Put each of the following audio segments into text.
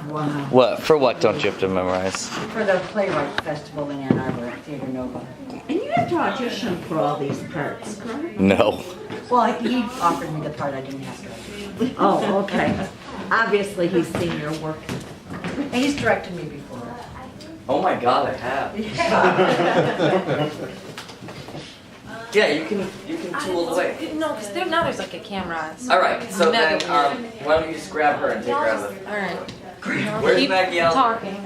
Wow. What? For what don't you have to memorize? For the Playwright Festival in Ann Arbor at Theater Nova. And you have to audition for all these parts, correct? No. Well, he offered me the part, I didn't have to. Oh, okay. Obviously, he's seen your work. And he's directed me before. Oh my God, I have. Yeah, you can tool away. No, because now there's like a camera. So All right, so then Mega weird. why don't you just grab her and take her out of All right. the. Where's Keep Maggie Ellen? talking.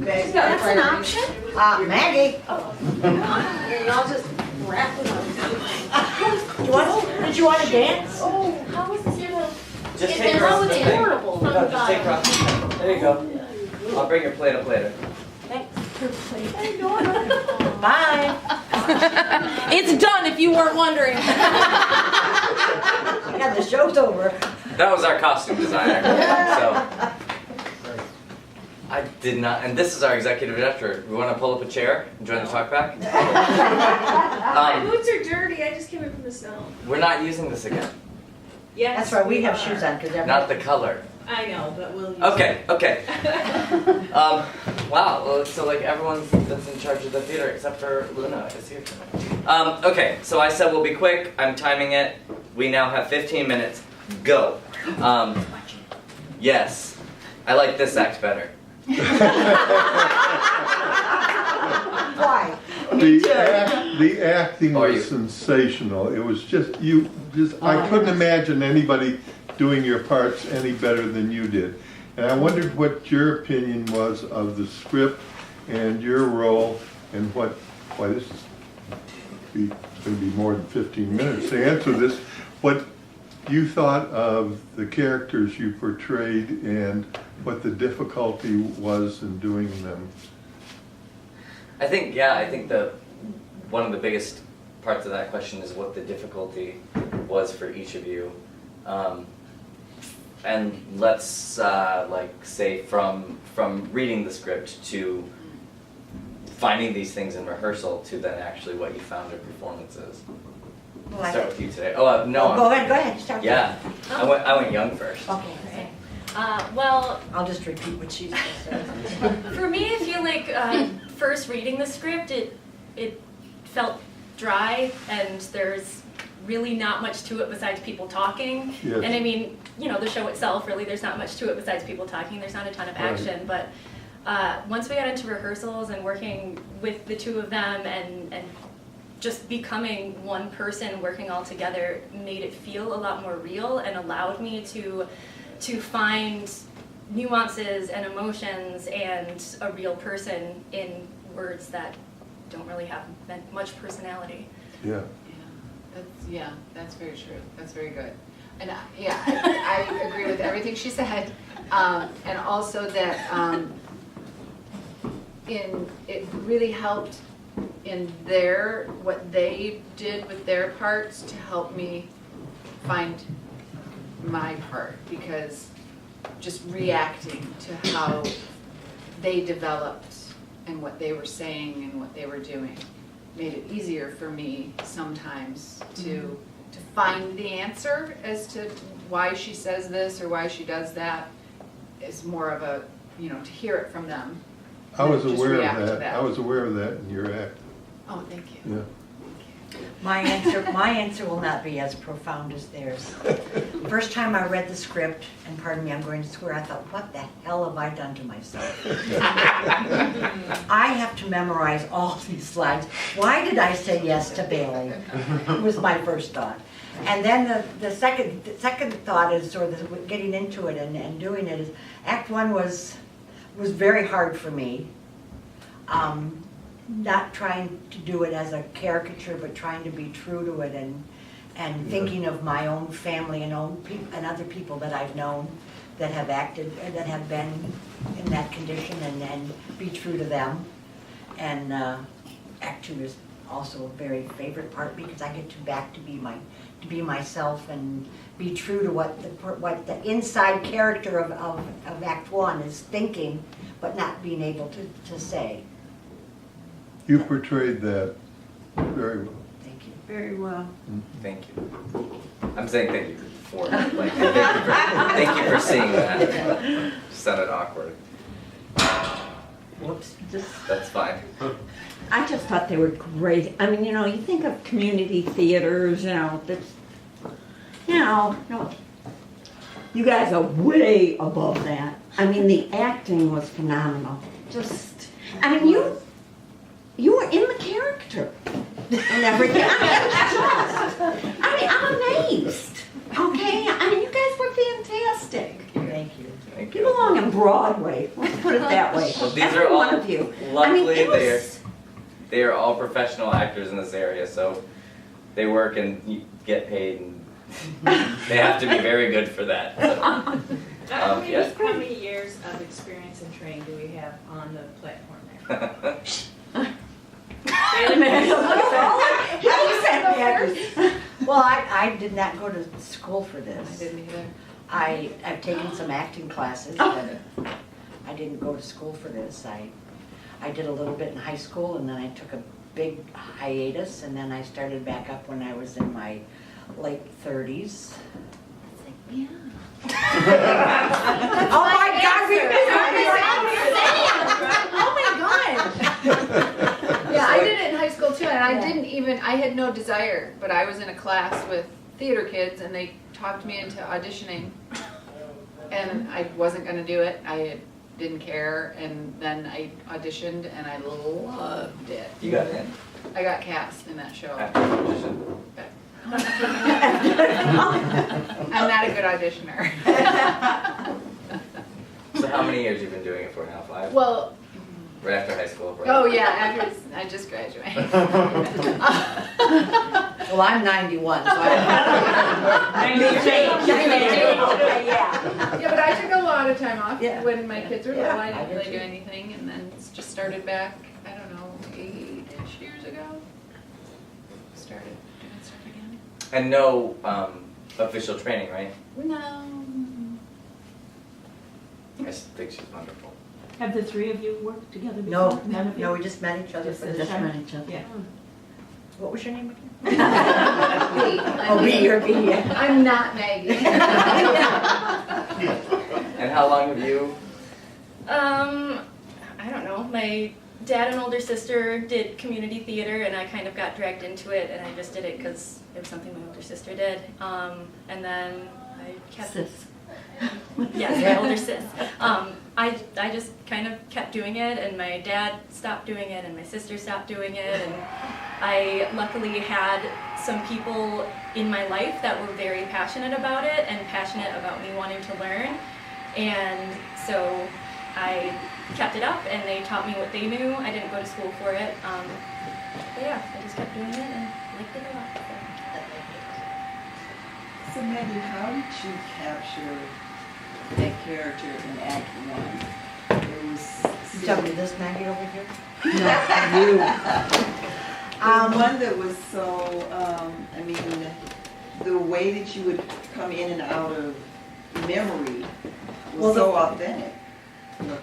That's an option? Maggie. Y'all just wrap it up. Did you want to dance? Oh, how was this gonna? Just take her How off the it's thing. horrible. No, just take her off the thing. There you go. I'll bring your plate up later. Bye. It's done if you weren't wondering. Yeah, the show's over. That was our costume designer. So I did not, and this is our executive director. We want to pull up a chair and join the talk back. My boots are dirty. I just came in from the snow. We're not using this again. Yes. That's right, we have shoes on because Not the color. I know, but we'll use Okay, okay. Wow, well, so like everyone that's in charge of the theater except for Luna is here tonight. Okay, so I said we'll be quick. I'm timing it. We now have 15 minutes. Go. Yes, I like this act better. Why? The acting Or you. was sensational. It was just, I couldn't imagine anybody doing your parts any better than you did. And I wondered what your opinion was of the script and your role and why this is going to be more than 15 minutes to answer this, what you thought of the characters you portrayed and what the difficulty was in doing them. I think one of the biggest parts of that question is what the difficulty was for each of you. And let's like say from reading the script to finding these things in rehearsal to then actually what you found in performances. Well, Start with you today. Oh no. Go ahead, start. Yeah, I went young first. Okay. Well, I'll just repeat what she said. for me, I feel like first reading the script, it felt dry, and there's really not much to it besides people talking. Yes. And I mean, the show itself, really, there's not much to it besides people talking. There's not a ton of action, but once we got into rehearsals and working with the two of them and just becoming one person working all together made it feel a lot more real and allowed me to find nuances and emotions and a real person in words that don't really have much personality. Yeah. That's very true. That's very good. And I agree with everything she said. And also that it really helped in what they did with their parts to help me find my part, because just reacting to how they developed and what they were saying and what they were doing made it easier for me sometimes to find the answer as to why she says this or why she does that. Is more of a, to hear it from them. I was Just aware react of to that. that. I was aware of that in your act. Oh, thank you. Yeah. My answer will not be as profound as theirs. First time I read the script, and pardon me, I'm going to swear, I thought, what the hell have I done to myself? I have to memorize all these slides. Why did I say yes to Bailey? Was my first thought. And then the second thought is sort of getting into it and doing it is, Act 1 was very hard for me. Not trying to do it as a caricature, but trying to be true to it and thinking of my own family and other people that I've known that have acted, that have been in that condition, and be true to them. And Act 2 is also a very favorite part because I get to be myself and be true to what the inside character of Act 1 is thinking, but not being able to say. You portrayed that very well. Thank you. Very well. Thank you. I'm saying thank you before. Like, thank you for seeing that. Sounded awkward. Whoops. That's fine. I just thought they were great. I mean, you think of community theaters, that's, no. You guys are way above that. I mean, the acting was phenomenal. You were in the character and everything. I'm amazed. Okay? You guys were fantastic. Thank you. Thank You you. belong on Broadway. Let's put it that way. Well, these Every are all, one of you. luckily it was- they are all professional actors in this area, so they work and you get paid and they have to be very good for that. So, How yeah. many years of experience and training do we have on the platform there? Well, I did not go to school for I this. didn't either. I've taken some acting classes, but I didn't go to school for this. I did a little bit in high school, and then I took a big hiatus, and then I started back up when I was in my late 30s. Yeah. Oh my God, we Oh my God! Yeah, I did it in high school too, and I didn't even, I had no desire, but I was in a class with theater kids and they talked me into auditioning. And I wasn't gonna do it, I didn't care, and then I auditioned and I loved it. You got in I got cast in that show. after the audition. I'm not a good auditioner. So how many years you been doing it for now? 5? Well, Right after high school? Right? oh yeah, I just graduated. Well, I'm 91, so I. Yeah, but I took a lot of time off Yeah. when my kids were little. Yeah, I I didn't did really do too. anything, and then just started back. I don't know, 8-ish years ago. Started doing stuff again. And no official training, right? No. I just think she's wonderful. Have the three of you worked together No, before? None of you? no, we just met each other Just for this this. time? met each other. Yeah. What was your name again? Oh, B or B, yeah. I'm not Maggie. And how long have you? I don't know. My dad and older sister did community theater, and I kind of got dragged into it, and I just did it because it was something my older sister did. And then I kept Sis. Yes, my older sis. I just kind of kept doing it, and my dad stopped doing it, and my sister stopped doing it, and I luckily had some people in my life that were very passionate about it and passionate about me wanting to learn, and so I kept it up, and they taught me what they knew. I didn't go to school for it, but yeah, I just kept doing it and liked it a lot. So Maggie, how did you capture that character in Act 1? It was You tell me this Maggie over here? the one that was so, the way that you would come in and out of memory Well, was so authentic.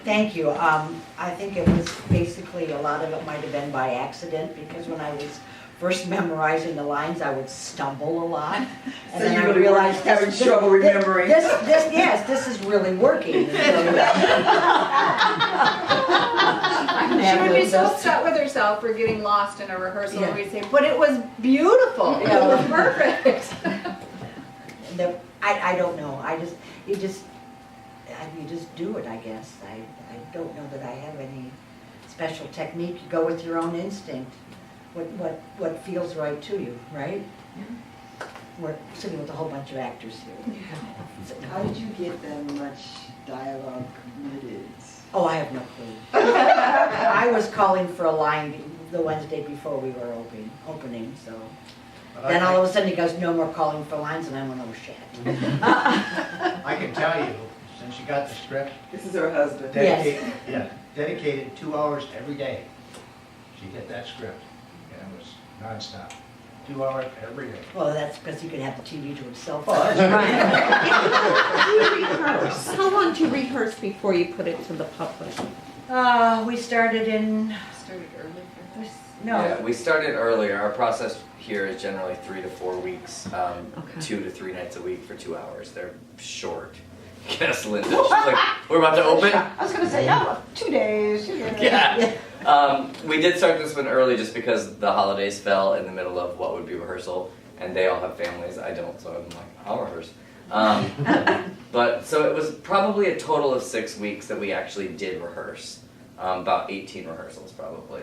Thank you. I think it was basically, a lot of it might have been by accident, because when I was first memorizing the lines, I would stumble a lot. And So then you I really realized weren't having trouble remembering. Yes, this is really working. She would be so upset with herself for getting lost in a rehearsal, Yeah. and we'd say, but it was beautiful, it Yeah. was perfect. I don't know, you just do it, I guess. I don't know that I have any special technique. You go with your own instinct, what feels right to you, right? We're sitting with a whole bunch of actors here. How did you get that much dialogue committed? Oh, I have no clue. I was calling for a line the Wednesday before we were opening, so. Then all of a sudden he goes, no more calling for lines, and I went, oh shit. I can tell you, since you got the script, This is her husband. dedicated 2 hours every day. She did that script, and it was nonstop. 2 hours every day. Well, that's because he could have the TV to himself. Oh, that's You rehearse. How long did you rehearse before you put it to the public? We started in, Started early for this. Yeah, we started earlier. Our process here is generally 3 to 4 weeks, Okay. 2 to 3 nights a week for 2 hours. They're short. Yes, Linda. She's like, we're about to open. I was gonna say, yeah, 2 days, 2 days. Yeah. We did start this one early just because the holidays fell in the middle of what would be rehearsal, and they all have families. I don't, so I'm like, I'll rehearse. But so it was probably a total of 6 weeks that we actually did rehearse. About 18 rehearsals, probably.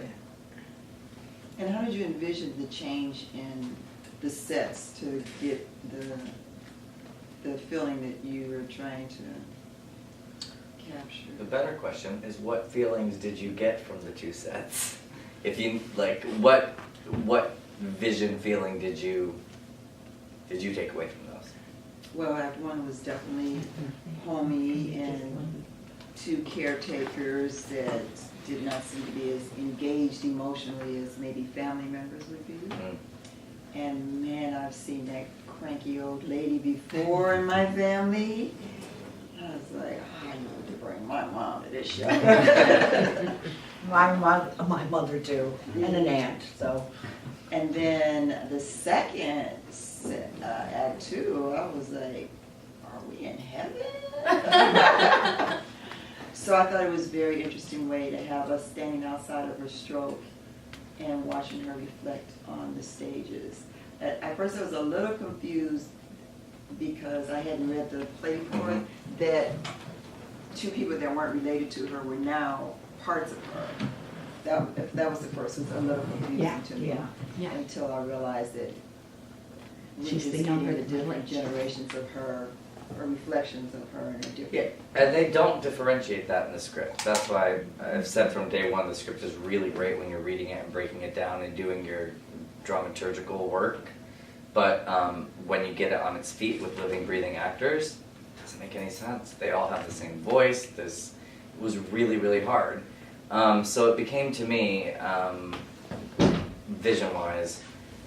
And how did you envision the change in the sets to get the feeling that you were trying to capture? The better question is, what feelings did you get from the 2 sets? If you like, what vision feeling did you take away from those? Well, Act 1 was definitely homey and 2 caretakers that did not seem to be as engaged emotionally as maybe family members would be. Mm. And man, I've seen that cranky old lady before in my family. I was like, I need to bring my mom to this show. My mother too, and an aunt, so. And then the second Act 2, I was like, are we in heaven? So I thought it was a very interesting way to have us standing outside of her stroke and watching her reflect on the stages. At first I was a little confused because I hadn't read the play before, that 2 people that weren't related to her were now parts of her. That was the first, it was a little confusing to me. Yeah. Until I realized that we're She's just the getting younger the different village. generations of her, or reflections of her in a different. Yeah, and they don't differentiate that in the script. That's why I've said from day one the script is really great when you're reading it and breaking it down and doing your dramaturgical work. But when you get it on its feet with living, breathing actors, it doesn't make any sense. They all have the same voice. It was really, really hard. So it became to me, vision-wise,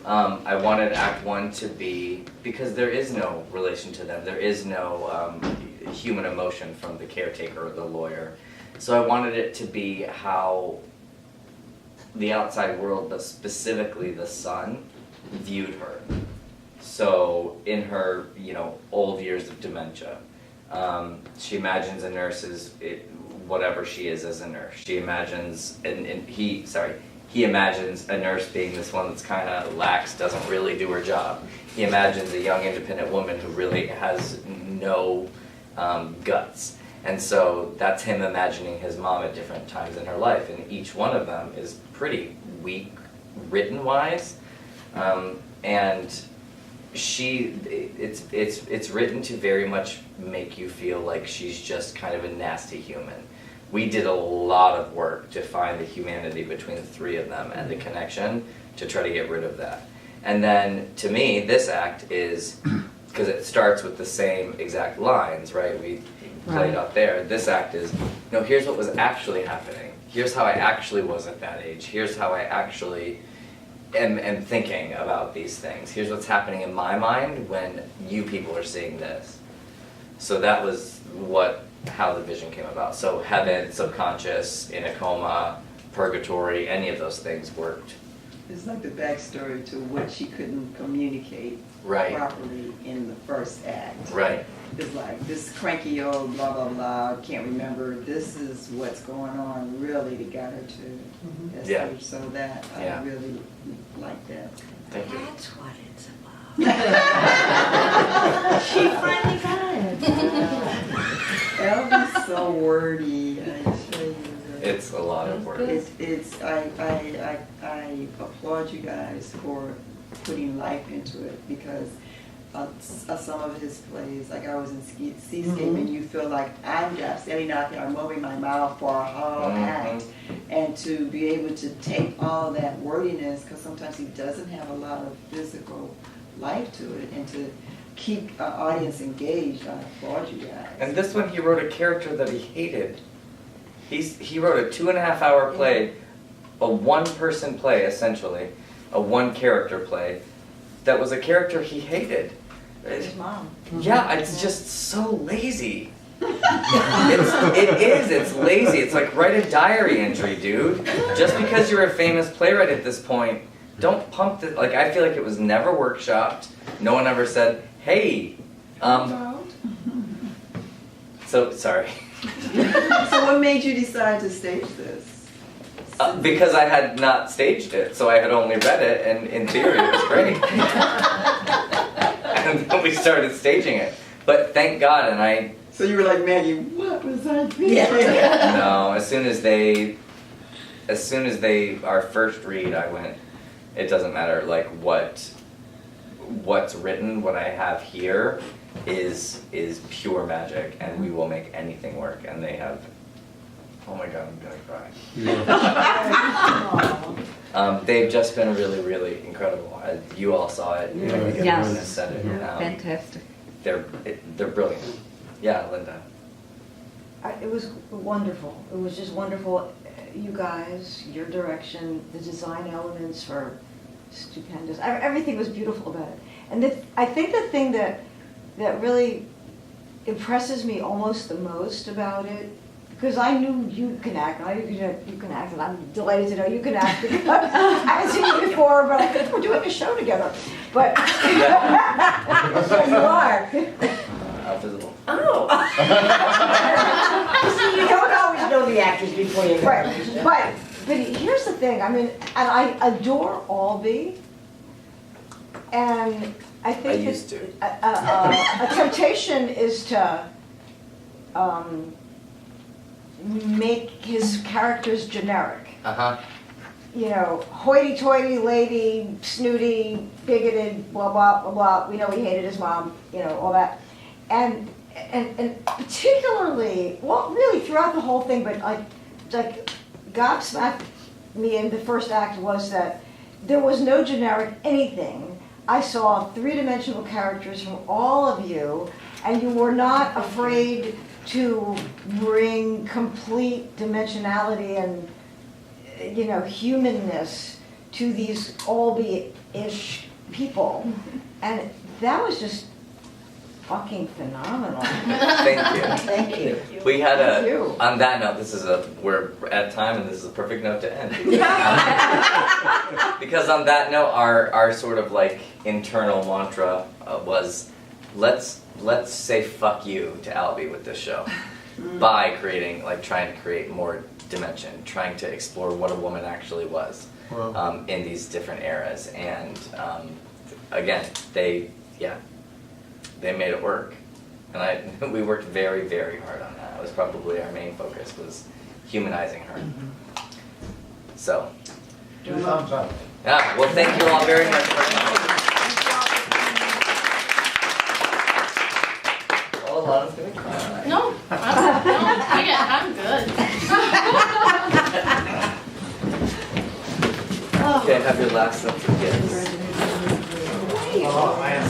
I wanted Act 1 to be, because there is no relation to them, there is no human emotion from the caretaker or the lawyer. So I wanted it to be how the outside world, but specifically the son, viewed her. So in her, old years of dementia, she imagines a nurse as whatever she is as a nurse. She imagines, he imagines a nurse being this one that's kind of lax, doesn't really do her job. He imagines a young independent woman who really has no guts. And so that's him imagining his mom at different times in her life, and each one of them is pretty weak written-wise. And it's written to very much make you feel like she's just kind of a nasty human. We did a lot of work to find the humanity between the 3 of them and the connection to try to get rid of that. And then, to me, this act is, because it starts with the same exact lines, right? We played up there. This act is, no, here's what was actually happening. Here's how I actually was at that age. Here's how I actually am thinking about these things. Here's what's happening in my mind when you people are seeing this. So that was how the vision came about. So heaven, subconscious, in a coma, purgatory, any of those things worked. It's like the backstory to what she couldn't communicate Right. properly in the first act. Right. It's like this cranky old blah blah blah, can't remember, this is what's going on really that got her to that Yeah. stage. So that, Yeah. I really like that. Thank you. That's what it's about. She finally got it. Elvin's so wordy, I tell you. It's a lot of work. I applaud you guys for putting life into it, because some of his plays, like I was in Seascape, and you feel like I'm just standing out there, I'm moving my mouth for a whole act, and to be able to take all that wordiness, because sometimes he doesn't have a lot of physical life to it, and to keep an audience engaged, I applaud you guys. And this one, he wrote a character that he hated. He wrote a 2.5-hour play, a one-person play, essentially, a one-character play, that was a character he hated. His mom. Yeah, it's just so lazy. It's lazy. It's like write a diary entry, dude. Just because you're a famous playwright at this point, don't pump the, like, I feel like it was never workshopped. No one ever said, hey, so, sorry. So what made you decide to stage this? Because I had not staged it, so I had only read it, and in theory it was great. And then we started staging it. But thank God, and I... So you were like, Maggie, what was I thinking? No, as soon as they, our first read, I went, it doesn't matter, like, what's written, what I have here is pure magic, and we will make anything work, and they have, oh my God, I'm gonna cry. They've just been really, really incredible. You all saw it. I think everyone Yes. has said it. Fantastic. They're brilliant. Yeah, Linda. It was wonderful. It was just wonderful. You guys, your direction, the design elements were stupendous. Everything was beautiful about it. And I think the thing that really impresses me almost the most about it, because I knew you can act, and I knew you can act, and I'm delighted to know you can act. Because I haven't seen you before, but I think we're doing a show together. But so you are. Visible. Oh. See, you don't always know the actors before you Right, but here's the thing, I mean, and I adore Albee, and I think I used to. a temptation is to make his characters generic. Uh-huh. You know, hoity-toity lady, snooty, bigoted, blah, blah, blah, blah. We know he hated his mom, you know, all that. And particularly, well, really throughout the whole thing, but like gobsmacked me in the first act was that there was no generic anything. I saw three-dimensional characters from all of you, and you were not afraid to bring complete dimensionality and, you know, humanness to these Albee-ish people. And that was just fucking phenomenal. Thank you. Thank you. We had Thank you. on that note, we're at time, and this is a perfect note to end. Because on that note, our sort of like internal mantra was, let's say fuck you to Albee with this show, by trying to create more dimension, trying to explore what a woman actually was. Wow. In these different eras, and again, they made it work, and we worked very, very hard on that. It was probably our main focus, was humanizing her. So, 2 thumbs up. yeah, well, thank you all very much for coming. Oh, Lana's gonna cry. No, I'm good. Okay, have your last sense of gifts. Oh, man.